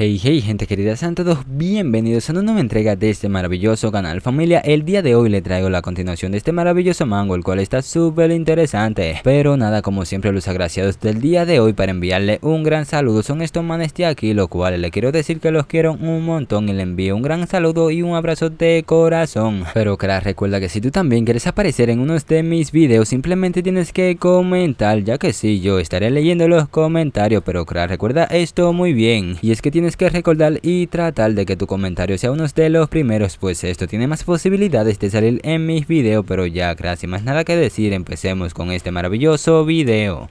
Hey gente querida, sean todos bienvenidos a una nueva entrega de este maravilloso canal. Familia, el día de hoy le traigo la continuación de este maravilloso manga, el cual está súper interesante. Pero nada, como siempre, los agraciados del día de hoy para enviarle un gran saludo son estos manes de aquí, lo cual le quiero decir que los quiero un montón y le envío un gran saludo y un abrazo de corazón. Pero crack, recuerda que si tú también quieres aparecer en uno de mis videos, simplemente tienes que comentar, ya que sí, yo estaré leyendo los comentarios. Pero crack, recuerda esto muy bien, y es que tienes que recordar y tratar de que tu comentario sea uno de los primeros, pues esto tiene más posibilidades de salir en mis videos. Pero ya, gracias, sin más nada que decir, empecemos con este maravilloso video.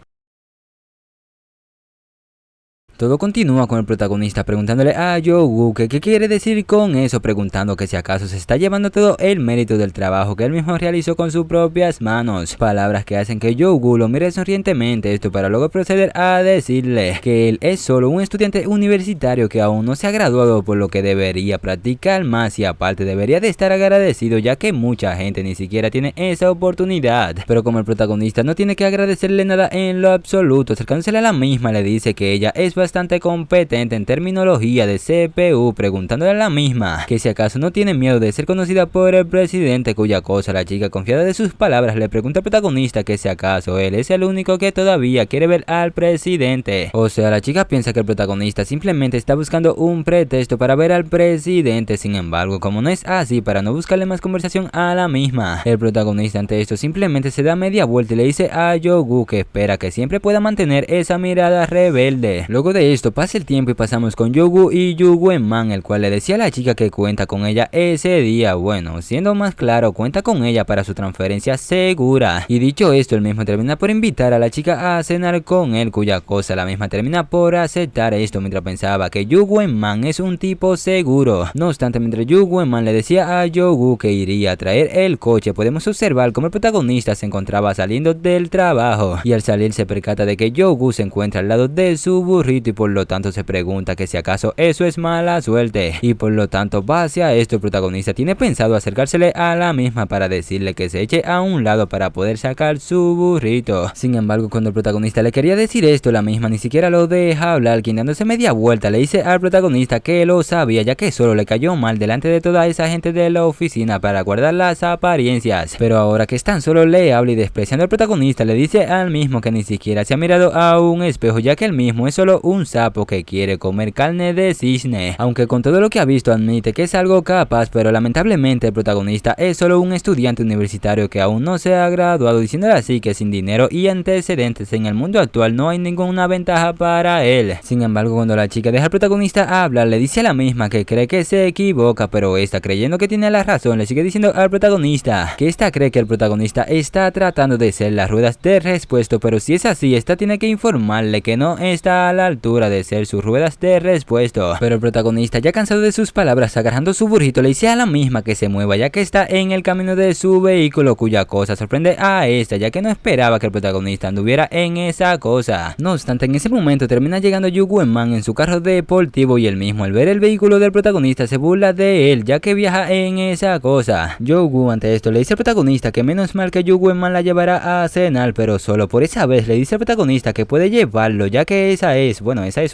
Todo continúa con el protagonista preguntándole a Yogu que qué quiere decir con eso, preguntando que si acaso se está llevando todo el mérito del trabajo que él mismo realizó con sus propias manos. Palabras que hacen que Yogu lo mire sonrientemente, esto para luego proceder a decirle que él es solo un estudiante universitario que aún no se ha graduado, por lo que debería practicar más y aparte debería de estar agradecido, ya que mucha gente ni siquiera tiene esa oportunidad. Pero como el protagonista no tiene que agradecerle nada en lo absoluto, acercándosele a la misma le dice que ella es bastante competente en terminología de CPU, preguntándole a la misma que si acaso no tiene miedo de ser conocida por el presidente, cuya cosa la chica, confiada de sus palabras, le pregunta al protagonista que si acaso él es el único que todavía quiere ver al presidente. O sea, la chica piensa que el protagonista simplemente está buscando un pretexto para ver al presidente. Sin embargo, como no es así, para no buscarle más conversación a la misma, el protagonista ante esto simplemente se da media vuelta y le dice a Yogu que espera que siempre pueda mantener esa mirada rebelde. Luego de esto pasa el tiempo y pasamos con Yogu y Yuguenman, el cual le decía a la chica que cuenta con ella ese día. Bueno, siendo más claro, cuenta con ella para su transferencia segura. Y dicho esto, el mismo termina por invitar a la chica a cenar con él, cuya cosa la misma termina por aceptar esto, mientras pensaba que Yuguenman es un tipo seguro. No obstante, mientras Yuguenman le decía a Yogu que iría a traer el coche, podemos observar cómo el protagonista se encontraba saliendo del trabajo, y al salir se percata de que Yogu se encuentra al lado de su burrito y por lo tanto se pregunta que si acaso eso es mala suerte, y por lo tanto va hacia esto. El protagonista tiene pensado acercársele a la misma para decirle que se eche a un lado para poder sacar su burrito. Sin embargo, cuando el protagonista le quería decir esto, la misma ni siquiera lo deja hablar, quien dándose media vuelta le dice al protagonista que lo sabía, ya que solo le cayó mal delante de toda esa gente de la oficina para guardar las apariencias. Pero ahora que tan solo le habla y despreciando al protagonista, le dice al mismo que ni siquiera se ha mirado a un espejo, ya que el mismo es solo un sapo que quiere comer carne de cisne. Aunque con todo lo que ha visto admite que es algo capaz, pero lamentablemente el protagonista es solo un estudiante universitario que aún no se ha graduado, diciéndole así que sin dinero y antecedentes en el mundo actual no hay ninguna ventaja para él. Sin embargo, cuando la chica deja al protagonista hablar, le dice a la misma que cree que se equivoca, pero esta, creyendo que tiene la razón, le sigue diciendo al protagonista que esta cree que el protagonista está tratando de ser las ruedas de repuesto, pero si es así, esta tiene que informarle que no está a la altura de ser sus ruedas de repuesto. Pero el protagonista, ya cansado de sus palabras, agarrando su burrito, le dice a la misma que se mueva, ya que está en el camino de su vehículo, cuya cosa sorprende a esta, ya que no esperaba que el protagonista anduviera en esa cosa. No obstante, en ese momento termina llegando Yuguenman en su carro deportivo, y él mismo, al ver el vehículo del protagonista, se burla de él, ya que viaja en esa cosa. Yogu ante esto le dice al protagonista que menos mal que Yuguenman la llevará a cenar, pero solo por esa vez le dice al protagonista que puede llevarlo, ya que esa es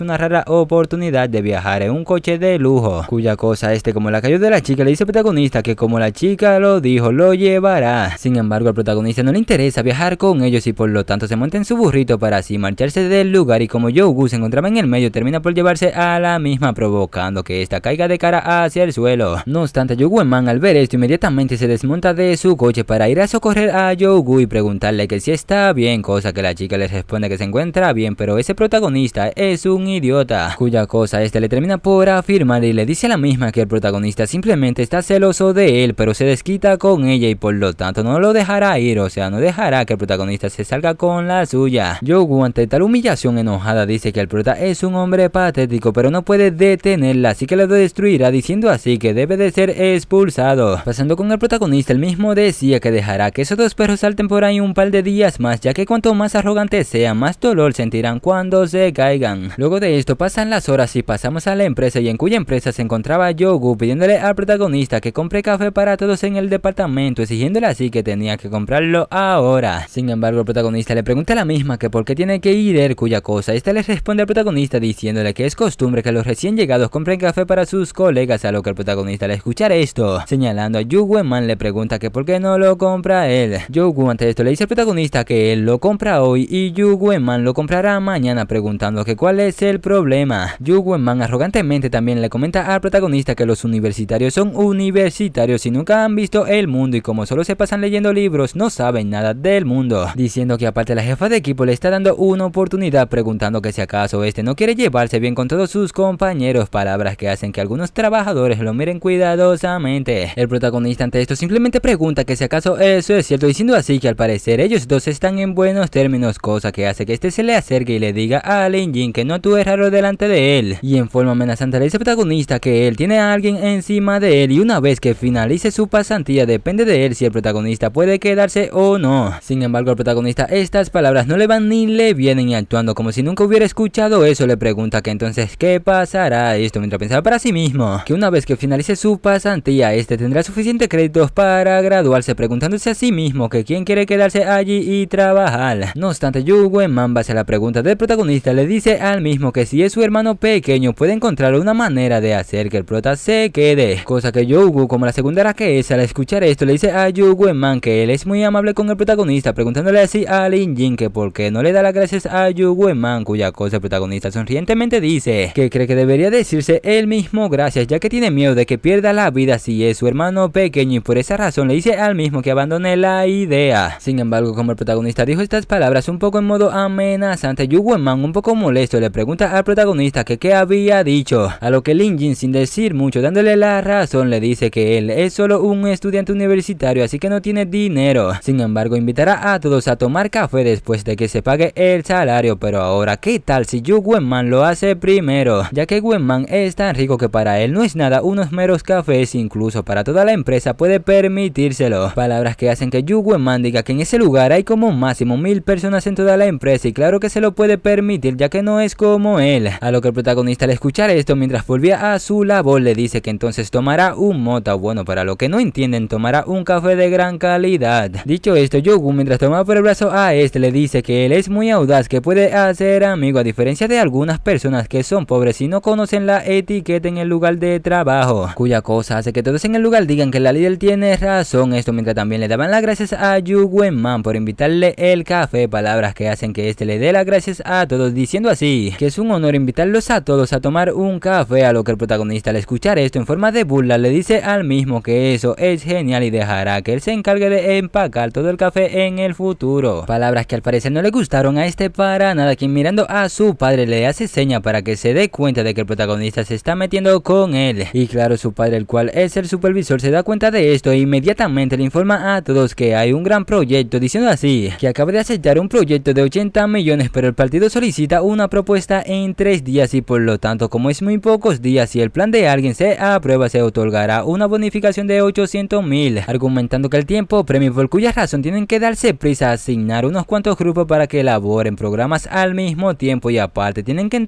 una rara oportunidad de viajar en un coche de lujo, cuya cosa como la cayó de la chica, le dice al protagonista que como la chica lo dijo, lo llevará. Sin embargo, al protagonista no le interesa viajar con ellos y por lo tanto se monta en su burrito para así marcharse del lugar, y como Yogu se encontraba en el medio, termina por llevarse a la misma, provocando que esta caiga de cara hacia el suelo. No obstante, Yuguenman al ver esto inmediatamente se desmonta de su coche para ir a socorrer a Yogu y preguntarle que si está bien, cosa que la chica le responde que se encuentra bien, pero ese protagonista es un idiota, cuya cosa le termina por afirmar y le dice a la misma que el protagonista simplemente está celoso de él, pero se desquita con ella y por lo tanto no lo dejará ir, o sea, no dejará que el protagonista se salga con la suya. Yogu ante tal humillación enojada dice que el prota es un hombre patético, pero no puede detenerla, así que lo destruirá, diciendo así que debe de ser expulsado. Pasando con el protagonista, el mismo decía que dejará que esos dos perros salten por ahí un par de días más, ya que cuanto más arrogantes sean, más dolor sentirán cuando se caigan. olvidan. Luego de esto pasan las horas y pasamos a la empresa, y en cuya empresa se encontraba Yogu pidiéndole al protagonista que compre café para todos en el departamento, exigiéndole así que tenía que comprarlo ahora. Sin embargo, el protagonista le pregunta a la misma que por qué tiene que ir él, cuya cosa esta le responde al protagonista diciéndole que es costumbre que los recién llegados compren café para sus colegas, a lo que el protagonista al escuchar esto, señalando a Yogu le pregunta que por qué no lo compra él. Yogu ante esto le dice al protagonista que él lo compra hoy y Yogu lo comprará mañana, preguntando que cuál es el problema. Yogu arrogantemente también le comenta al protagonista que los universitarios son universitarios y nunca han visto el mundo, y como solo se pasan leyendo libros no saben nada del mundo, diciendo que aparte la jefa de equipo le está dando una oportunidad, preguntando que si acaso este no quiere llevarse bien con todos sus compañeros, palabras que hacen que algunos trabajadores lo miren cuidadosamente. El protagonista ante esto simplemente pregunta que si acaso eso es cierto, diciendo así que al parecer ellos dos están en buenos términos, cosa que hace que este se le acerque y le diga a Lin Jin que no actúe raro delante de él, y en forma amenazante le dice al protagonista que él tiene a alguien encima de él, y una vez que finalice su pasantía depende de él si el protagonista puede quedarse o no. Sin embargo, al protagonista estas palabras no le van ni le vienen, y actuando como si nunca hubiera escuchado eso le pregunta que entonces qué pasará, esto mientras pensaba para sí mismo que una vez que finalice su pasantía este tendrá suficiente créditos para graduarse, preguntándose a sí mismo que quién quiere quedarse allí y trabajar. No obstante, Yogu base a la pregunta del protagonista le dice al mismo que si es su hermano pequeño puede encontrar una manera de hacer que el prota se quede, cosa que Yogu, como la segunda que es, al escuchar esto le dice a Yogu que él es muy amable con el protagonista, preguntándole así a Lin Jin que por qué no le da las gracias a Yogu cuya cosa el protagonista sonrientemente dice que cree que debería decirse él mismo gracias, ya que tiene miedo de que pierda la vida si es su hermano pequeño, y por esa razón le dice al mismo que abandone la idea. Sin embargo, como el protagonista dijo estas palabras un poco en modo amenazante, Yogu un poco molesto le pregunta al protagonista que qué había dicho, a lo que Lin Jin, sin decir mucho, dándole la razón, le dice que él es solo un estudiante universitario así que no tiene dinero. Sin embargo, invitará a todos a tomar café después de que se pague el salario, pero ahora ¿qué tal si Yogu lo hace primero? Ya que Wenman es tan rico que para él no es nada unos meros cafés, incluso para toda la empresa puede permitírselo. Palabras que hacen que Yogu diga que en ese lugar hay como máximo 1000 personas en toda la empresa, y claro que se lo puede permitir ya que no es como él. A lo que el protagonista al escuchar esto mientras volvía a su labor le dice que entonces tomará un mota, bueno, para lo que no entienden, tomará un café de gran calidad. Dicho esto, Yogu mientras toma por el brazo a este le dice que él es muy audaz, que puede hacer amigo, a diferencia de algunas personas que son pobres y no conocen la etiqueta en el lugar de trabajo, cuya cosa hace que todos en el lugar digan que la líder tiene razón. Esto mientras también le daban las gracias a Yogu por invitarle el café, palabras que hacen que este le dé las gracias a todos, diciendo así que es un honor invitarlos a todos a tomar un café, a lo que el protagonista al escuchar esto en forma de burla le dice al mismo que eso es genial y dejará que él se encargue de empacar todo el café en el futuro. Palabras que al parecer no le gustaron a este para nada, quien mirando a su padre le hace seña para que se dé cuenta de que el protagonista se está metiendo con él, y claro, su padre, el cual es el supervisor, se da cuenta de esto e inmediatamente le informa a todos que hay un gran proyecto, diciendo así que acaba de aceptar un proyecto de 80 millones, pero el partido solicita una propuesta en 3 días, y por lo tanto como es muy pocos días, si el plan de alguien se aprueba se otorgará una bonificación de 800.000, argumentando que el tiempo premio, por cuya razón tienen que darse prisa a asignar unos cuantos grupos para que elaboren programas al mismo tiempo, y aparte tienen que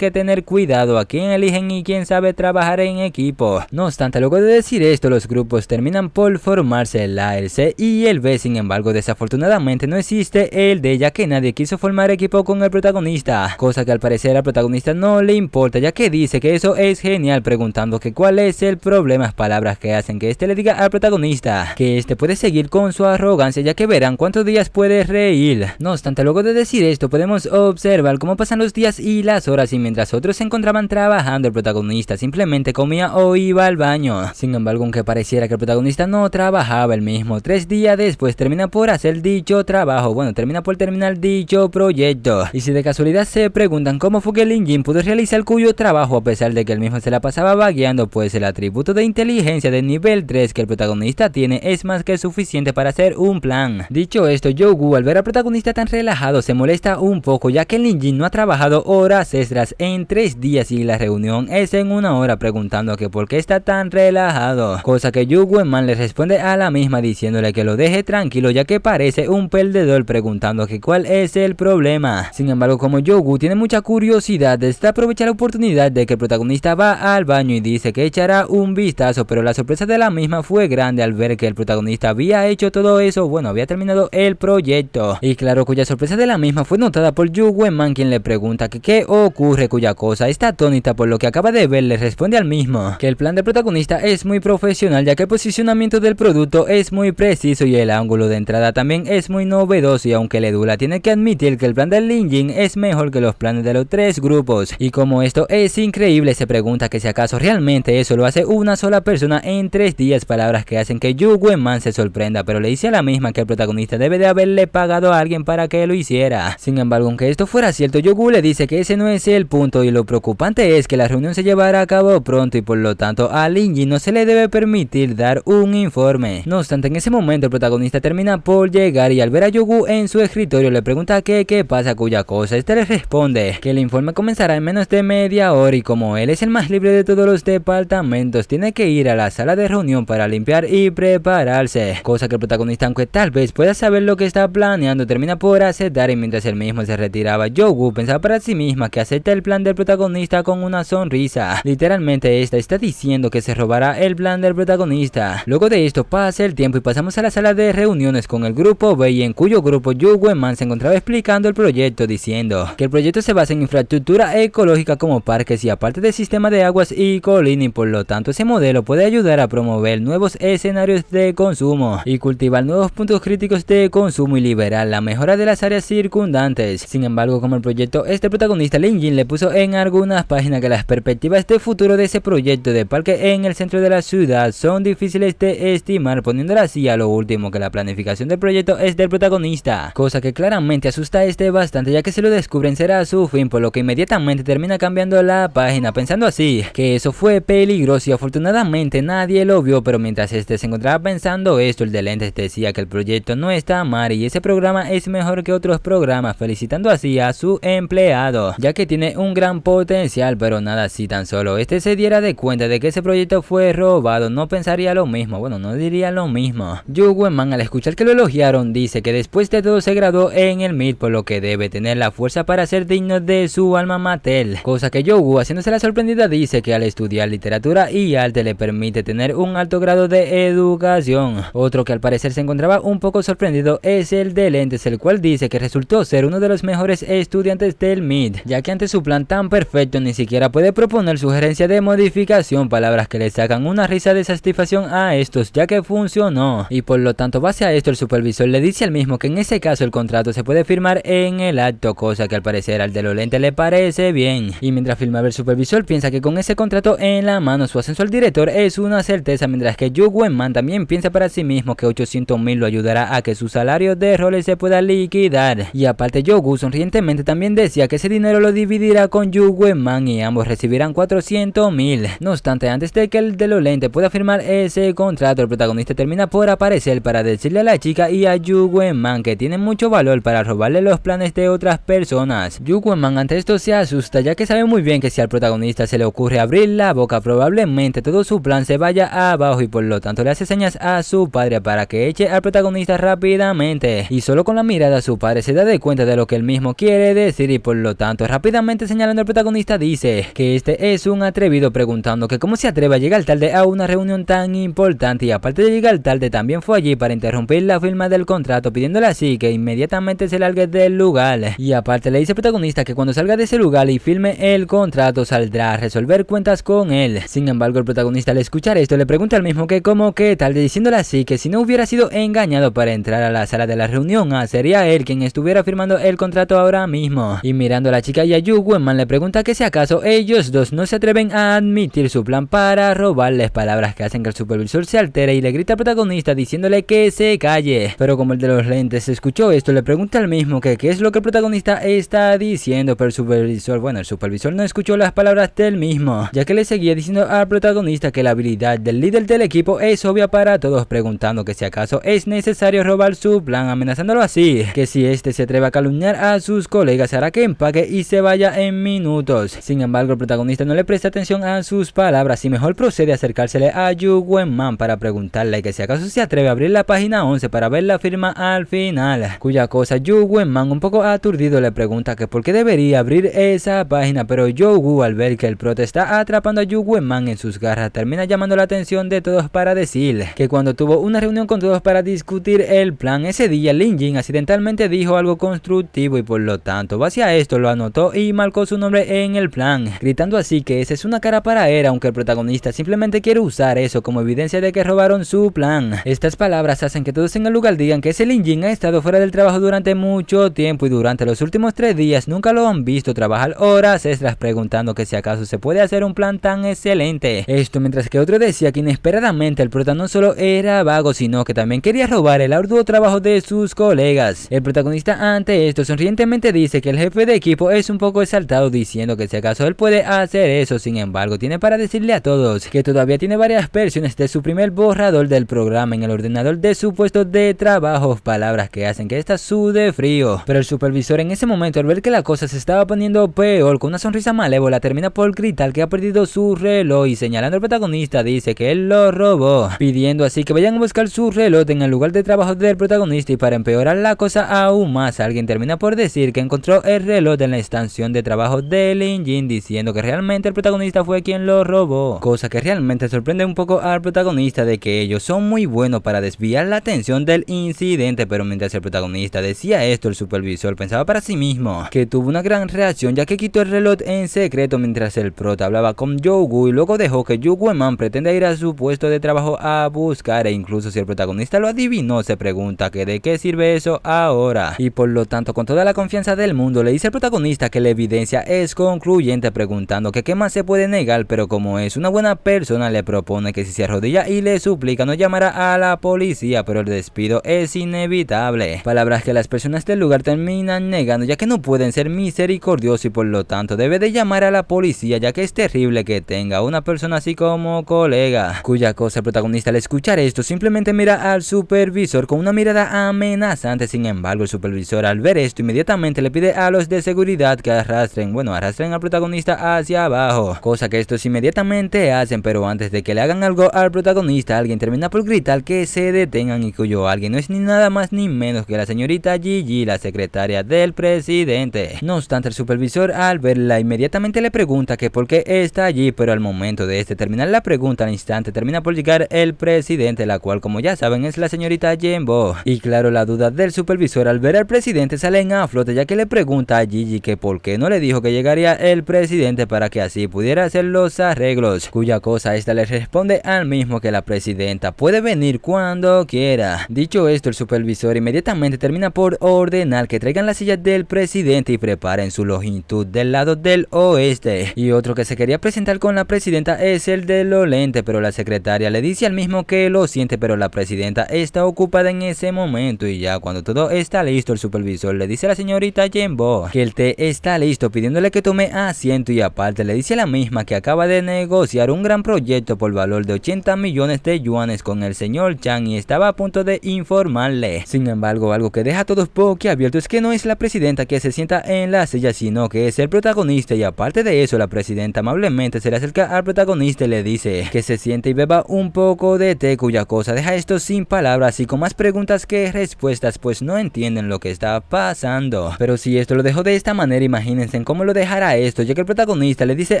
tener cuidado a quién eligen y quién sabe trabajar en equipo. No obstante, luego de decir esto, los grupos terminan por formarse, el A, el C y el B. Sin embargo, desafortunadamente no existe el D, ya que nadie quiso formar equipo con el protagonista, cosa que al parecer al protagonista no le importa, ya que dice que eso es genial, preguntando que cuál es el problema, palabras que hacen que este le diga al protagonista que este puede seguir con su arrogancia, ya que verán cuántos días puede reír. No obstante, luego de decir esto podemos observar cómo pasan los días y las horas, y mientras otros se encontraban trabajando, el protagonista simplemente comía o iba al baño. Sin embargo, aunque pareciera que el protagonista no trabajaba, el mismo 3 días después termina por hacer dicho trabajo, termina por terminar dicho proyecto. Y si de casualidad se preguntan cómo fue que Lin Jin pudo realizar cuyo trabajo a pesar de que él mismo se la pasaba vagueando, pues el atributo de inteligencia de nivel 3 que el protagonista tiene es más que suficiente para hacer un plan. Dicho esto, Yogu al ver al protagonista tan relajado se molesta un poco, ya que Lin Jin no ha trabajado horas extras en 3 días y la reunión es en 1 hora, preguntando que por qué está tan relajado, cosa que Yogu le responde a la misma diciéndole que lo deje tranquilo ya que parece un perdedor, preguntando que cuál es el problema. Sin embargo, como Yogu tiene mucha curiosidad de aprovechar la oportunidad de que el protagonista va al baño y dice que echará un vistazo, pero la sorpresa de la misma fue grande al ver que el protagonista había hecho todo eso, bueno, había terminado el proyecto. Y claro, cuya sorpresa de la misma fue notada por Yu Wenman, quien le pregunta que qué ocurre, cuya cosa está atónita por lo que acaba de ver, le responde al mismo que el plan del protagonista es muy profesional, ya que el posicionamiento del producto es muy preciso y el ángulo de entrada también es muy novedoso, y aunque le duela, tiene que admitir que el plan del Lin Jin es mejor que los planes de los tres grupos. Y como esto es increíble, se pregunta que si acaso realmente eso lo hace una sola persona en 3 días, palabras que hacen que Yu Wenman se sorprenda, pero le dice a la misma que el protagonista debe de haberle pagado a alguien para que lo hiciera. Sin embargo, aunque esto fuera cierto, Yogu le dice que ese no es el punto, y lo preocupante es que la reunión se llevará a cabo pronto y por lo tanto a Lin Jin no se le debe permitir dar un informe. No obstante, en ese momento el protagonista termina por llegar y al ver a Yogu en su escritorio le pregunta que qué pasa, cuya cosa este le responde que el informe comenzará en menos de media hora y como él es el más libre de todos los departamentos, tiene que ir a la sala de reunión para limpiar y prepararse, cosa que el protagonista, aunque tal vez pueda saber lo que está planeando, termina por aceptar. Y mientras él mismo se retiraba, Yogu pensaba para sí misma que acepta el plan del protagonista con una sonrisa. Literalmente esta está diciendo que se robará el plan del protagonista. Luego de esto pasa el tiempo y pasamos a la sala de reuniones con el grupo B, y en cuyo grupo Yu Wenman se encontraba explicando el proyecto, diciendo que el proyecto se basa en infraestructura ecológica como parques y aparte de sistema de aguas y colina, y por lo tanto ese modelo puede ayudar a promover nuevos escenarios de consumo y cultivar nuevos puntos críticos de consumo y liberar la mejora de las áreas circundantes. Sin embargo, como el proyecto este protagonista Lin Jin le puso en algunas páginas que las perspectivas de futuro de ese proyecto de parque en el centro de la ciudad son difíciles de estimar, poniéndolo así a lo último que la planificación del proyecto es del protagonista, cosa que claramente asusta a este bastante, ya que si lo descubren será su fin, por lo que inmediatamente termina cambiando la página, pensando así que eso fue peligroso, y afortunadamente nadie lo vio. Pero mientras este se encontraba pensando esto, el de lentes decía que el proyecto no está mal y ese programa es mejor que otros programas, felicitando así a su empleado, ya que tiene un gran potencial. Pero nada, si tan solo este se diera de cuenta de que ese proyecto fue robado, no pensaría lo mismo, bueno, no diría lo mismo. Yu Wenman, al escuchar que lo elogiaron, dice que después de todo se graduó en el MIT, por lo que debe tener la fuerza para ser digno de su alma mater, cosa que Yogu, haciéndose la sorprendida, dice que al estudiar literatura y arte le permite tener un alto grado de educación. Otro que al parecer se encontraba un poco sorprendido es el de lentes, el cual dice que resultó ser uno de los mejores estudiantes del MIT, ya que ante su plan tan perfecto ni siquiera puede proponer sugerencia de modificación, palabras que le sacan una risa de satisfacción a estos, ya que funcionó. Y por lo tanto, base a esto, el supervisor le dice al mismo que en ese caso el contrato se puede firmar en el acto, cosa que al parecer al de los lentes le parece bien. Y mientras filmaba, el supervisor piensa que con ese contrato en la mano su ascenso al director es una certeza, mientras que Yu Wenman también piensa para sí mismo que 800.000 lo ayudará a que su salario de roles se pueda liquidar. Y aparte, Yogu sonrientemente también decía que ese dinero lo dividirá con Yu Wenman y ambos recibirán 400.000. No obstante, antes de que el de los lentes pueda firmar ese contrato, el protagonista termina por aparecer para decirle a la chica y a Yu Wenman que tienen mucho valor para robarle los planes de otras personas. Yu Wenman ante esto se asusta, ya que sabe muy bien que si al protagonista se le ocurre abrir la boca, probablemente todo su plan se vaya abajo, y por lo tanto le hace señas a su padre para que eche al protagonista rápidamente. Y solo con la mirada su padre se da de cuenta de lo que él mismo quiere decir, y por lo tanto rápidamente señalando al protagonista dice que este es un atrevido, preguntando que cómo se atreve a llegar tarde a una reunión tan importante, y aparte de llegar tarde también fue allí para interrumpir la firma del contrato, pidiéndole así que inmediatamente se largue del lugar. Y aparte le dice al protagonista que cuando salga de ese lugar y firme el contrato saldrá a resolver cuentas con él. Sin embargo, el protagonista al escuchar esto le pregunta al mismo que cómo que tal, diciéndole así que si no hubiera sido engañado para entrar a la sala de la reunión, sería él quien estuviera firmando el contrato ahora mismo. Y mirando a la chica y a Yu Wenman le pregunta que si acaso ellos dos no se atreven a admitir su plan para robarles, palabras que hacen que el supervisor se altere y le grita al protagonista diciéndole que se calle. Pero como el de los lentes escuchó esto, le pregunta al mismo que qué es lo que el protagonista está diciendo, pero el supervisor no escuchó las palabras del mismo, ya que le seguía diciendo al protagonista que la habilidad del líder del equipo es obvia para todos, preguntando que si acaso es necesario robar su plan, amenazándolo así que si este se atreve a calumniar a sus colegas hará que empaque y se vaya en minutos. Sin embargo, el protagonista no le presta atención a sus palabras y mejor procede a acercársele a Yu Wenman para preguntarle que si acaso se atreve a abrir la página 11 para ver la firma al final, cuya cosa Yu Wenman un poco aturdido le pregunta pregunta que por qué debería abrir esa página, pero Yogu, al ver que el prota está atrapando a Yu Wenman en sus garras, termina llamando la atención de todos para decir que cuando tuvo una reunión con todos para discutir el plan, ese día Lin Jin accidentalmente dijo algo constructivo y por lo tanto base a esto lo anotó y marcó su nombre en el plan, gritando así que esa es una cara para él, aunque el protagonista simplemente quiere usar eso como evidencia de que robaron su plan. Estas palabras hacen que todos en el lugar digan que ese Lin Jin ha estado fuera del trabajo durante mucho tiempo y durante los últimos 3 días nunca lo han visto trabajar horas extras, preguntando que si acaso se puede hacer un plan tan excelente. Esto mientras que otro decía que inesperadamente el prota no solo era vago, sino que también quería robar el arduo trabajo de sus colegas. El protagonista ante esto sonrientemente dice que el jefe de equipo es un poco exaltado, diciendo que si acaso él puede hacer eso. Sin embargo, tiene para decirle a todos que todavía tiene varias versiones de su primer borrador del programa en el ordenador de su puesto de trabajo, palabras que hacen que esta sude frío. Pero el supervisor en ese momento, al ver que la cosa se estaba poniendo peor, con una sonrisa malévola termina por gritar que ha perdido su reloj y señalando al protagonista dice que él lo robó, pidiendo así que vayan a buscar su reloj en el lugar de trabajo del protagonista. Y para empeorar la cosa aún más, alguien termina por decir que encontró el reloj en la estación de trabajo de Lin Jin, diciendo que realmente el protagonista fue quien lo robó, cosa que realmente sorprende un poco al protagonista de que ellos son muy buenos para desviar la atención del incidente. Pero mientras el protagonista decía esto, el supervisor pensaba para sí mismo que tuvo una gran reacción, ya que quitó el reloj en secreto mientras el prota hablaba con Yogu y luego dejó que Yu Wenman pretenda ir a su puesto de trabajo a buscar, e incluso si el protagonista lo adivinó, se pregunta que de qué sirve eso ahora. Y por lo tanto, con toda la confianza del mundo, le dice al protagonista que la evidencia es concluyente, preguntando que qué más se puede negar, pero como es una buena persona le propone que si se arrodilla y le suplica no llamará a la policía, pero el despido es inevitable, palabras que las personas del lugar terminan negando, ya que no pueden ser misericordiosos y por lo tanto debe de llamar a la policía, ya que es terrible que tenga una persona así como colega. Cuya cosa, el protagonista al escuchar esto simplemente mira al supervisor con una mirada amenazante. Sin embargo, el supervisor al ver esto inmediatamente le pide a los de seguridad que arrastren al protagonista hacia abajo, cosa que estos inmediatamente hacen, pero antes de que le hagan algo al protagonista, alguien termina por gritar que se detengan, y cuyo alguien no es ni nada más ni menos que la señorita Gigi, la secretaria del presidente. No obstante, el supervisor al verla inmediatamente le pregunta que por qué está allí, pero al momento de terminar la pregunta al instante termina por llegar el presidente, la cual como ya saben es la señorita Jenbo. Y claro, la duda del supervisor al ver al presidente salen a flote, ya que le pregunta a Gigi que por qué no le dijo que llegaría el presidente para que así pudiera hacer los arreglos, cuya cosa esta le responde al mismo que la presidenta puede venir cuando quiera. Dicho esto, el supervisor inmediatamente termina por ordenar que traigan la silla del presidente y preparen su longitud del lado del oeste. Y otro que se quería presentar con la presidenta es el de los lentes, pero la secretaria le dice al mismo que lo siente, pero la presidenta está ocupada en ese momento. Y ya cuando todo está listo, el supervisor le dice a la señorita Jenbo que el té está listo, pidiéndole que tome asiento, y aparte le dice a la misma que acaba de negociar un gran proyecto por valor de 80 millones de yuanes con el señor Chang y estaba a punto de informarle. Sin embargo, algo que deja a todos boquiabiertos es que no es la presidenta que se sienta en la silla, sino que es el protagonista. Y aparte de eso, la presidenta amablemente se le acerca al protagonista y le dice que se siente y beba un poco de té, cuya cosa deja esto sin palabras y con más preguntas que respuestas, pues no entienden lo que está pasando. Pero si esto lo dejó de esta manera, imagínense en cómo lo dejará esto, ya que el protagonista le dice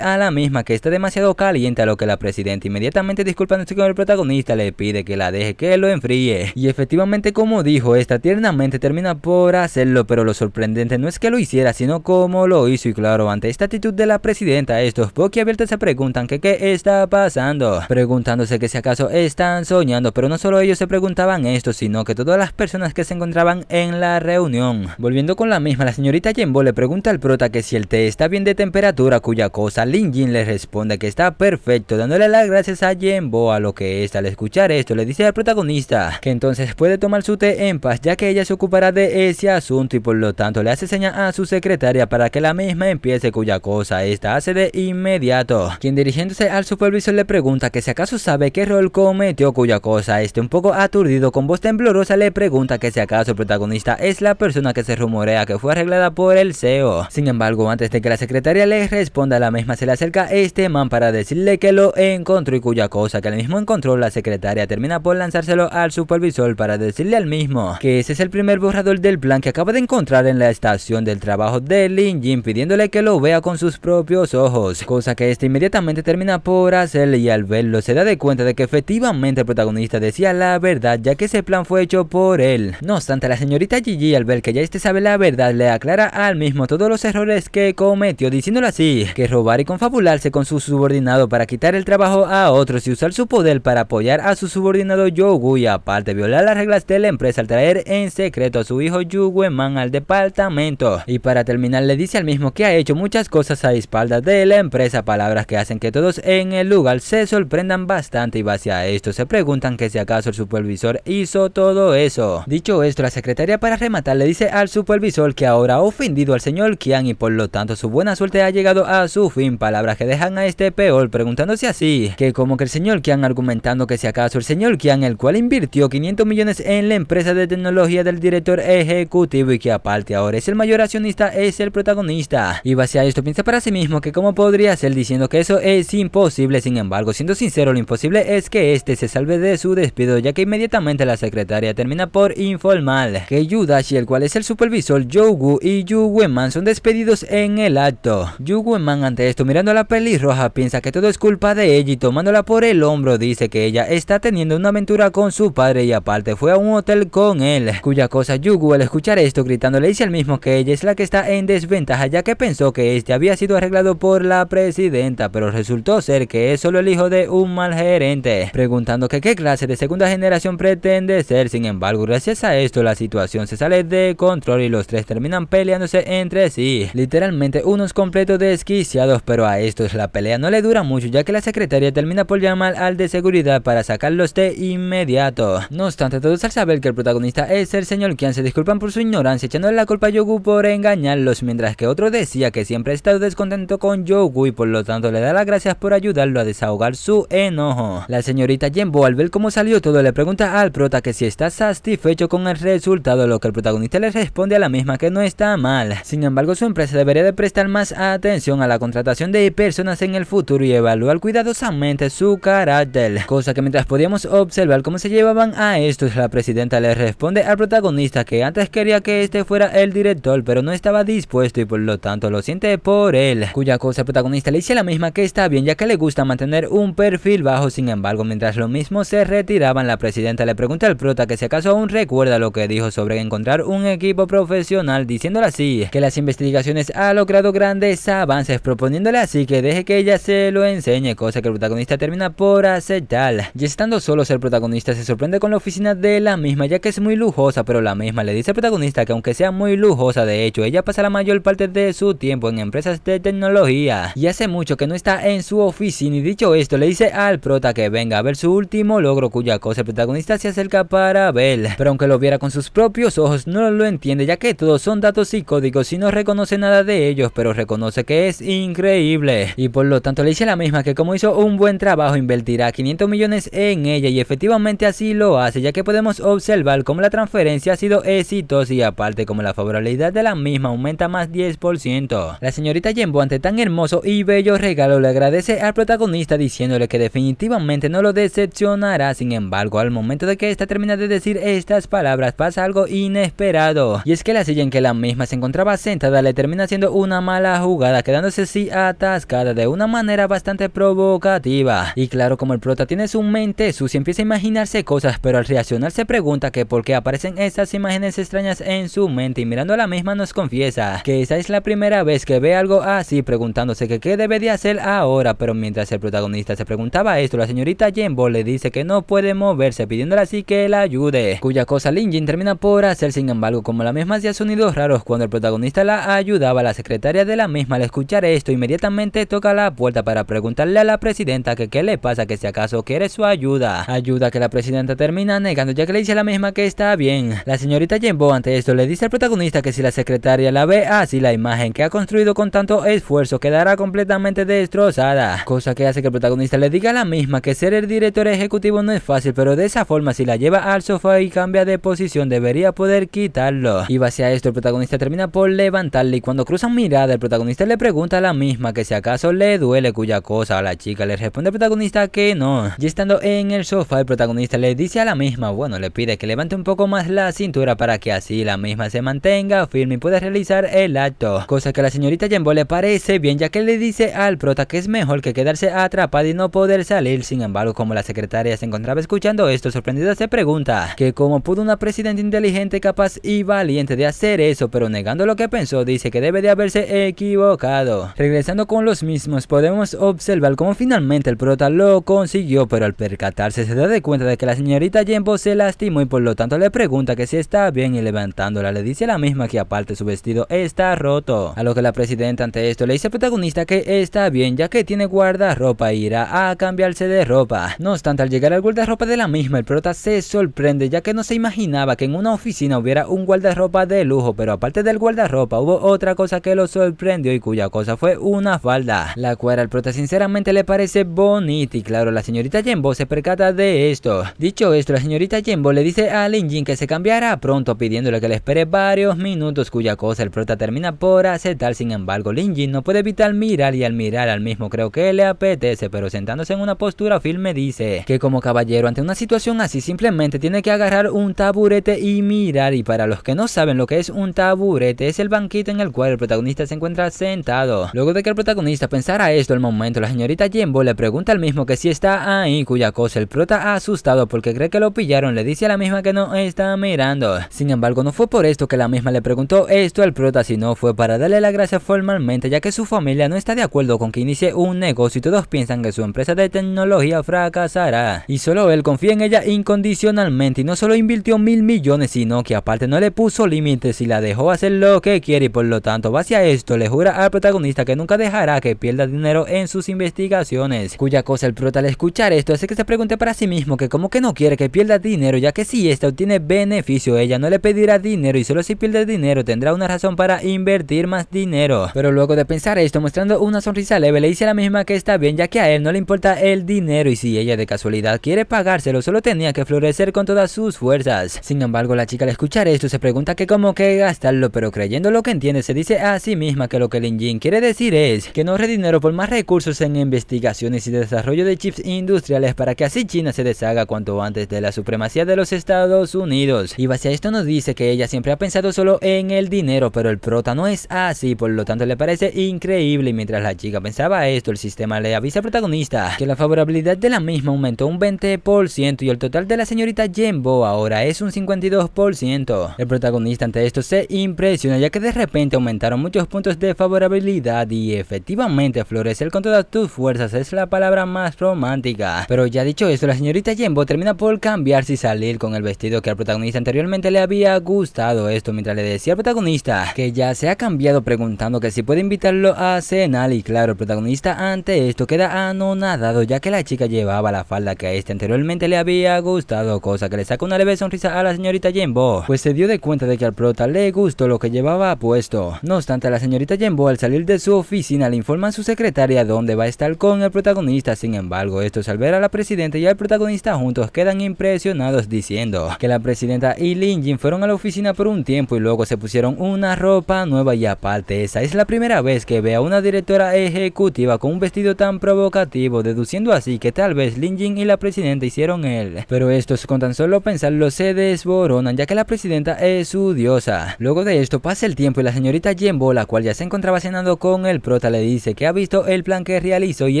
a la misma que está demasiado caliente, a lo que la presidenta inmediatamente disculpándose con el protagonista le pide que la deje que lo enfríe. Y efectivamente, como dijo, esta tiernamente termina por hacerlo, pero lo sorprendente no es que lo hiciera, sino cómo lo hizo. Y claro, ante esta actitud de la presidenta, estos boquiabiertos se preguntan que qué está pasando, preguntándose que si acaso están soñando. Pero no solo ellos se preguntaban esto, sino que todas las personas que se encontraban en la reunión. Volviendo con la misma, la señorita Jenbo le pregunta al prota que si el té está bien de temperatura, cuya cosa Lin Jin le responde que está perfecto, dándole las gracias a Jenbo, a lo que esta al escuchar esto le dice al protagonista que entonces puede tomar su té en paz, ya que ella se ocupará de ese asunto, y por lo tanto le hace seña a su secretaria para que la misma empiece, cuya cosa esta hace de inmediato, quien dirigiéndose al supervisor le pregunta que si acaso sabe qué rol cometió, cuya cosa un poco aturdido con voz temblorosa le pregunta que si acaso el protagonista es la persona que se rumorea que fue arreglada por el CEO. Sin embargo, antes de que la secretaria le responda, la misma se le acerca este man para decirle que lo encontró, y cuya cosa que el mismo encontró, la secretaria termina por lanzárselo al supervisor para decirle al mismo que ese es el primer borrador del plan que acaba de encontrar en la estación información del trabajo de Lin Jin, pidiéndole que lo vea con sus propios ojos, cosa que este inmediatamente termina por hacerle, y al verlo se da de cuenta de que efectivamente el protagonista decía la verdad, ya que ese plan fue hecho por él. No obstante, la señorita Gigi, al ver que ya este sabe la verdad, le aclara al mismo todos los errores que cometió, diciéndolo así, que robar y confabularse con su subordinado para quitar el trabajo a otros y usar su poder para apoyar a su subordinado Yogu, y aparte violar las reglas de la empresa al traer en secreto a su hijo Yu Wenman al departamento. Y para terminar le dice al mismo que ha hecho muchas cosas a espaldas de la empresa, palabras que hacen que todos en el lugar se sorprendan bastante, y base a esto se preguntan que si acaso el supervisor hizo todo eso. Dicho esto, la secretaria para rematar le dice al supervisor que ahora ha ofendido al señor Qian y por lo tanto su buena suerte ha llegado a su fin, palabras que dejan a este peor preguntándose así, que como que el señor Qian, argumentando que si acaso el señor Qian, el cual invirtió 500 millones en la empresa de tecnología del director ejecutivo y que aparte ahora es el mayor accionista, es el protagonista. Y base a esto piensa para sí mismo que cómo podría ser, diciendo que eso es imposible. Sin embargo, siendo sincero, lo imposible es que este se salve de su despido, ya que inmediatamente la secretaria termina por informar que Yu Dashi, el cual es el supervisor Yogu, y Yu Wenman son despedidos en el acto. Yu Wenman ante esto, mirando a la pelirroja, piensa que todo es culpa de ella y tomándola por el hombro dice que ella está teniendo una aventura con su padre y aparte fue a un hotel con él, cuya cosa Yugu al escuchar esto gritando le dice al mismo que ella es la que está en desventaja, ya que pensó que este había sido arreglado por la presidenta, pero resultó ser que es solo el hijo de un mal gerente, preguntando que qué clase de segunda generación pretende ser. Sin embargo, gracias a esto la situación se sale de control y los tres terminan peleándose entre sí, literalmente unos completos desquiciados, pero a estos la pelea no le dura mucho, ya que la secretaria termina por llamar al de seguridad para sacarlos de inmediato. No obstante, todos al saber que el protagonista es el señor Qian se disculpan por su ignorancia, echándole la culpa a Yogu por engañarlos, mientras que otro decía que siempre ha estado descontento con Yogu y por lo tanto le da las gracias por ayudarlo a desahogar su enojo. La señorita Yenbo, al ver cómo salió todo, le pregunta al prota que si está satisfecho con el resultado, lo que el protagonista le responde a la misma que no está mal. Sin embargo, su empresa debería de prestar más atención a la contratación de personas en el futuro y evaluar cuidadosamente su carácter, cosa que mientras podíamos observar cómo se llevaban a estos, la presidenta le responde al protagonista que antes quería que este fuera el director, pero no estaba dispuesto y por lo tanto lo siente por él, cuya cosa el protagonista le dice la misma que está bien, ya que le gusta mantener un perfil bajo. Sin embargo, mientras lo mismo se retiraban, la presidenta le pregunta al prota que si acaso aún recuerda lo que dijo sobre encontrar un equipo profesional, diciéndole así que las investigaciones ha logrado grandes avances, proponiéndole así que deje que ella se lo enseñe, cosa que el protagonista termina por aceptar. Y estando solos, el protagonista se sorprende con la oficina de la misma, ya que es muy lujosa, pero la misma le dice al protagonista que aunque sea muy lujosa, de hecho ella pasa la mayor parte de su tiempo en empresas de tecnología y hace mucho que no está en su oficina. Y dicho esto, le dice al prota que venga a ver su último logro, cuya cosa el protagonista se acerca para ver, pero aunque lo viera con sus propios ojos no lo entiende, ya que todos son datos y códigos y no reconoce nada de ellos, pero reconoce que es increíble y por lo tanto le dice a la misma que como hizo un buen trabajo invertirá 500 millones en ella, y efectivamente así lo hace, ya que podemos observar cómo la transferencia ha sido exitosa y aparte como la favorabilidad de la misma aumenta más 10%. La señorita Yenbo, ante tan hermoso y bello regalo, le agradece al protagonista diciéndole que definitivamente no lo decepcionará. Sin embargo, al momento de que esta termina de decir estas palabras pasa algo inesperado, y es que la silla en que la misma se encontraba sentada le termina haciendo una mala jugada, quedándose así atascada de una manera bastante provocativa. Y claro, como el prota tiene su mente sucia, empieza a imaginarse cosas, pero al reaccionar se pregunta que por qué aparecen estas imágenes extrañas en su mente, y mirando a la misma nos confiesa que esa es la primera vez que ve algo así, preguntándose que qué debe de hacer ahora. Pero mientras el protagonista se preguntaba esto, la señorita Yenbo le dice que no puede moverse, pidiéndole así que la ayude, cuya cosa Lin Jin termina por hacer. Sin embargo, como la misma hacía sonidos raros cuando el protagonista la ayudaba, la secretaria de la misma al escuchar esto inmediatamente toca la puerta para preguntarle a la presidenta que qué le pasa, que si acaso quiere su ayuda que la presidenta termina negando, ya que le dice a la misma que está bien. La señorita Yenbo ante esto le dice al protagonista que si la secretaria la ve así, la imagen que ha construido con tanto esfuerzo quedará completamente destrozada, cosa que hace que el protagonista le diga a la misma que ser el director ejecutivo no es fácil, pero de esa forma si la lleva al sofá y cambia de posición debería poder quitarlo. Y base a esto el protagonista termina por levantarle, y cuando cruzan mirada el protagonista le pregunta a la misma que si acaso le duele, cuya cosa a la chica le responde al protagonista que no. Y estando en el sofá el protagonista le dice a la misma, bueno, le pide que levante un poco más la cintura para que así la misma se mantenga firme y pueda realizar el acto, cosa que a la señorita Jimbo le parece bien, ya que le dice al prota que es mejor que quedarse atrapada y no poder salir. Sin embargo, como la secretaria se encontraba escuchando esto, sorprendida se pregunta que cómo pudo una presidenta inteligente, capaz y valiente de hacer eso, pero negando lo que pensó, dice que debe de haberse equivocado. Regresando con los mismos, podemos observar cómo finalmente el prota lo consiguió, pero al percatarse se da de cuenta de que la señorita Jimbo se lastimó y por lo tanto le pregunta que si está bien, y levantándola le dice a la misma que aparte su vestido está roto, a lo que la presidenta ante esto le dice al protagonista que está bien, ya que tiene guardarropa e irá a cambiarse de ropa. No obstante, al llegar al guardarropa de la misma, el prota se sorprende, ya que no se imaginaba que en una oficina hubiera un guardarropa de lujo, pero aparte del guardarropa hubo otra cosa que lo sorprendió, y cuya cosa fue una falda, la cual al prota sinceramente le parece bonita, y claro, la señorita Jimbo se percata de esto. Dicho esto, la señorita Jimbo le dice a Lin Jin que se cambiará pronto, pidiéndole que le espere varios minutos, cuya cosa el prota termina por aceptar. Sin embargo, Lin Jin no puede evitar mirar, y al mirar al mismo creo que le apetece, pero sentándose en una postura firme dice que como caballero ante una situación así simplemente tiene que agarrar un taburete y mirar. Y para los que no saben lo que es un taburete, es el banquito en el cual el protagonista se encuentra sentado. Luego de que el protagonista pensara esto al momento, la señorita Jimbo le pregunta al mismo que si está ahí, cuya cosa el prota asustado porque cree que lo pillaron le dice a la misma que no está mirando. Sin embargo, no fue por esto que la misma le preguntó esto al prota, sino fue para darle la gracia formalmente, ya que su familia no está de acuerdo con que inicie un negocio y todos piensan que su empresa de tecnología fracasará, y solo él confía en ella incondicionalmente, y no solo invirtió 1000 millones, sino que aparte no le puso límites y la dejó hacer lo que quiere, y por lo tanto base a esto le jura al protagonista que nunca dejará que pierda dinero en sus investigaciones, cuya cosa el prota al escuchar esto hace que se pregunte para sí mismo que como que no quiere que pierda dinero, ya que si esta obtiene beneficio ella no le pedirá dinero, y solo si pierde dinero tendrá una razón para invertir más dinero. Pero luego de pensar esto, mostrando una sonrisa leve, le dice a la misma que está bien, ya que a él no le importa el dinero, y si ella de casualidad quiere pagárselo solo tenía que florecer con todas sus fuerzas. Sin embargo, la chica al escuchar esto se pregunta que cómo que gastarlo, pero creyendo lo que entiende se dice a sí misma que lo que Lin Jin quiere decir es que no ahorre dinero por más recursos en investigaciones y desarrollo de chips industriales, para que así China se deshaga cuanto antes de la supremacía de los Estados Unidos. Y base a esto nos dice que ella siempre ha pensado solo en el dinero, pero el prota no es así, por lo tanto le parece increíble. Y mientras la chica pensaba esto, el sistema le avisa al protagonista que la favorabilidad de la misma aumentó un 20% y el total de la señorita Jimbo ahora es un 52%. El protagonista ante esto se impresiona, ya que de repente aumentaron muchos puntos de favorabilidad, y efectivamente florecer con todas tus fuerzas es la palabra más romántica. Pero ya dicho esto, la señorita Jimbo termina por cambiarse y salir con el vestido que al protagonista anteriormente le había gustado. Esto mientras le decía al protagonista que ya se ha cambiado, preguntando que si puede invitarlo a cenar, y claro, el protagonista ante esto queda anonadado, ya que la chica llevaba la falda que a este anteriormente le había gustado, cosa que le saca una leve sonrisa a la señorita Jimbo, pues se dio de cuenta de que al prota le gustó lo que llevaba puesto. No obstante, la señorita Jimbo al salir de su oficina le informa a su secretaria dónde va a estar con el protagonista. Sin embargo, estos al ver a la presidenta y al protagonista juntos quedan impresionados, diciendo que la presidenta y Lin Jin fueron a la oficina por un tiempo y luego se pusieron una ropa nueva, y aparte esa es la primera vez que ve a una directora ejecutiva con un vestido tan provocativo, deduciendo así que tal vez Lin Jin y la presidenta hicieron él. Pero estos con tan solo pensarlo se desboronan, ya que la presidenta es su diosa. Luego de esto pasa el tiempo y la señorita Jimbo, la cual ya se encontraba cenando con el prota, le dice que ha visto el plan que realizó y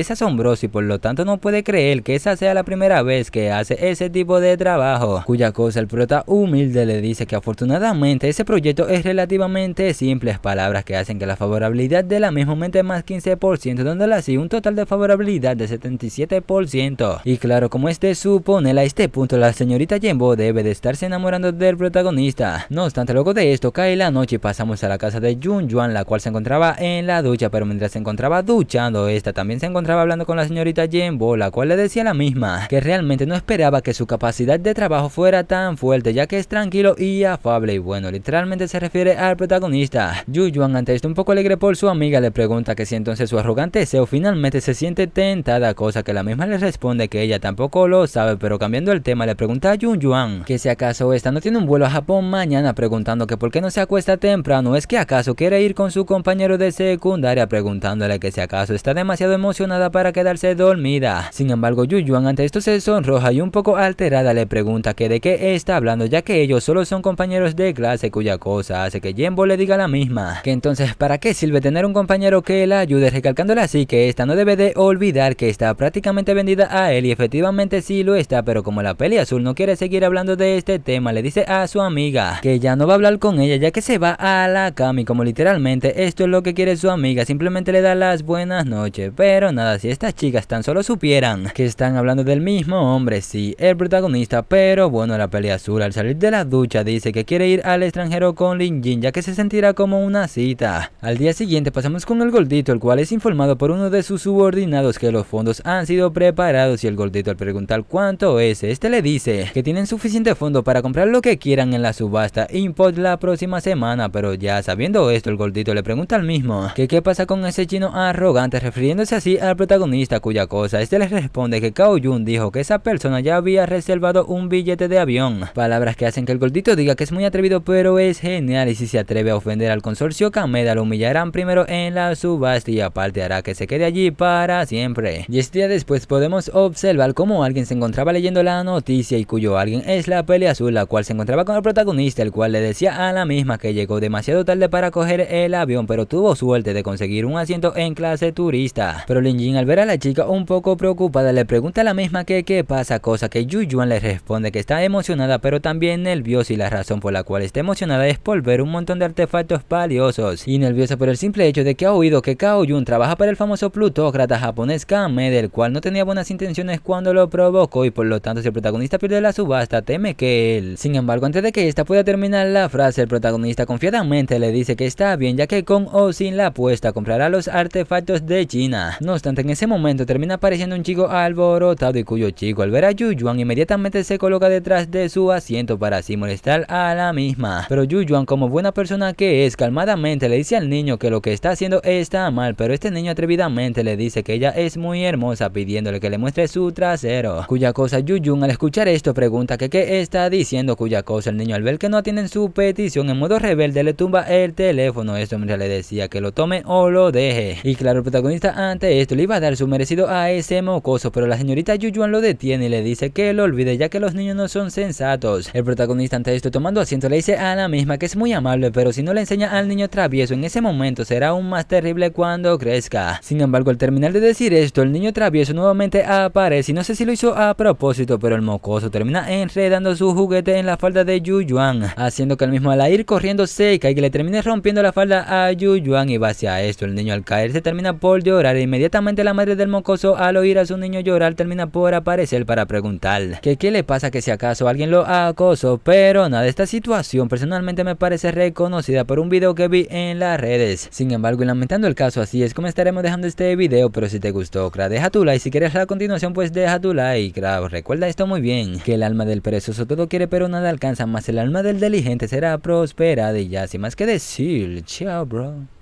es asombroso, y por lo tanto no puede creer que esa sea la primera vez que hace ese tipo de trabajo, cuya cosa el prota humilde le dice que afortunadamente ese proyecto es relativamente simple, palabras que hacen que la favorabilidad de la misma aumente más 15%, dándole así un total de favorabilidad de 77%. Y claro, como es de suponer, a este punto la señorita Jimbo debe de estarse enamorando del protagonista. No obstante, luego de esto cae la noche y pasamos a la casa de Jun Yuan, la cual se encontraba en la ducha, pero mientras se encontraba duchando, esta también se encontraba hablando con la señorita Jimbo, la cual le decía a la misma que realmente no esperaba que su capacidad de trabajo fuera tan fuerte, ya que es tranquilo y afable, y bueno, literalmente se refiere al protagonista. Yu Yuan ante esto un poco alegre por su amiga le pregunta que si entonces su arrogante CEO finalmente se siente tentada, cosa que la misma le responde que ella tampoco lo sabe, pero cambiando el tema le pregunta a Yu Yuan que si acaso esta no tiene un vuelo a Japón mañana, preguntando que por qué no se acuesta temprano, es que acaso quiere ir con su compañero de secundaria, preguntándole que si acaso está demasiado emocionada para quedarse dormida. Sin embargo, Yu Yuan ante esto se sonroja y un poco alterada le pregunta que de qué está hablando, ya que ellos solo son compañeros de clase, cuya cosa cosa hace que Jenbo le diga la misma, que entonces ¿para qué sirve tener un compañero que la ayude, recalcándole así que esta no debe de olvidar que está prácticamente vendida a él, y efectivamente sí lo está, pero como la peli azul no quiere seguir hablando de este tema, le dice a su amiga que ya no va a hablar con ella ya que se va a la cama, y como literalmente esto es lo que quiere su amiga, simplemente le da las buenas noches. Pero nada, si estas chicas tan solo supieran que están hablando del mismo hombre, sí, el protagonista. Pero bueno, la peli azul al salir de la ducha dice que quiere ir al extranjero con Lin Jin, ya que se sentirá como una cita. Al día siguiente pasamos con el gordito, el cual es informado por uno de sus subordinados que los fondos han sido preparados, y el gordito al preguntar cuánto es, este le dice que tienen suficiente fondo para comprar lo que quieran en la subasta import la próxima semana. Pero ya sabiendo esto, el gordito le pregunta al mismo que qué pasa con ese chino arrogante, refiriéndose así al protagonista, cuya cosa este le responde que Cao Yun dijo que esa persona ya había reservado un billete de avión. Palabras que hacen que el gordito diga que es muy atrevido pero es genial, y si se atreve a ofender al consorcio Kameda lo humillarán primero en la subasta y aparte hará que se quede allí para siempre. Y este día después podemos observar cómo alguien se encontraba leyendo la noticia, y cuyo alguien es la peli azul, la cual se encontraba con el protagonista, el cual le decía a la misma que llegó demasiado tarde para coger el avión, pero tuvo suerte de conseguir un asiento en clase turista. Pero Lin Jin al ver a la chica un poco preocupada le pregunta a la misma que qué pasa, cosa que Yu Yuan le responde que está emocionada pero también nerviosa, y la razón por la cual está emocionada es por ver un montón de artefactos valiosos, y nerviosa por el simple hecho de que ha oído que Cao Yun trabaja para el famoso plutócrata japonés Kameda, el cual no tenía buenas intenciones cuando lo provocó, y por lo tanto si el protagonista pierde la subasta teme que él. Sin embargo, antes de que esta pueda terminar la frase, el protagonista confiadamente le dice que está bien, ya que con o sin la apuesta comprará los artefactos de China. No obstante, en ese momento termina apareciendo un chico alborotado, y cuyo chico al ver a Yu Yuan inmediatamente se coloca detrás de su asiento para así molestar a la misma. Pero Yu Yuan, como buena persona que es, calmadamente le dice al niño que lo que está haciendo está mal, pero este niño atrevidamente le dice que ella es muy hermosa, pidiéndole que le muestre su trasero, cuya cosa Yu Yuan al escuchar esto pregunta que qué está diciendo, cuya cosa el niño al ver que no atienden su petición en modo rebelde le tumba el teléfono. Esto mientras le decía que lo tome o lo deje, y claro, el protagonista ante esto le iba a dar su merecido a ese mocoso, pero la señorita Yu Yuan lo detiene y le dice que lo olvide, ya que los niños no son sensatos. El protagonista ante esto, tomando asiento, le dice a la misma que es muy amable, pero si no le enseña al niño travieso en ese momento será aún más terrible cuando crezca. Sin embargo, al terminar de decir esto, el niño travieso nuevamente aparece, y no sé si lo hizo a propósito, pero el mocoso termina enredando su juguete en la falda de Yu Yuan, haciendo que el mismo al ir corriendo se caiga y le termine rompiendo la falda a Yu Yuan, y base a esto el niño al caer se termina por llorar, e inmediatamente la madre del mocoso al oír a su niño llorar termina por aparecer para preguntar que qué le pasa, que si acaso alguien lo acosó. Pero nada, esta situación personalmente me parece reconocida por un video que vi en las redes. Sin embargo, y lamentando el caso, así es como estaremos dejando este video, pero si te gustó, deja tu like, si quieres la continuación pues deja tu like, recuerda esto muy bien, que el alma del perezoso todo quiere pero nada alcanza, más el alma del diligente será prosperada. Y ya sin más que decir, chao bro.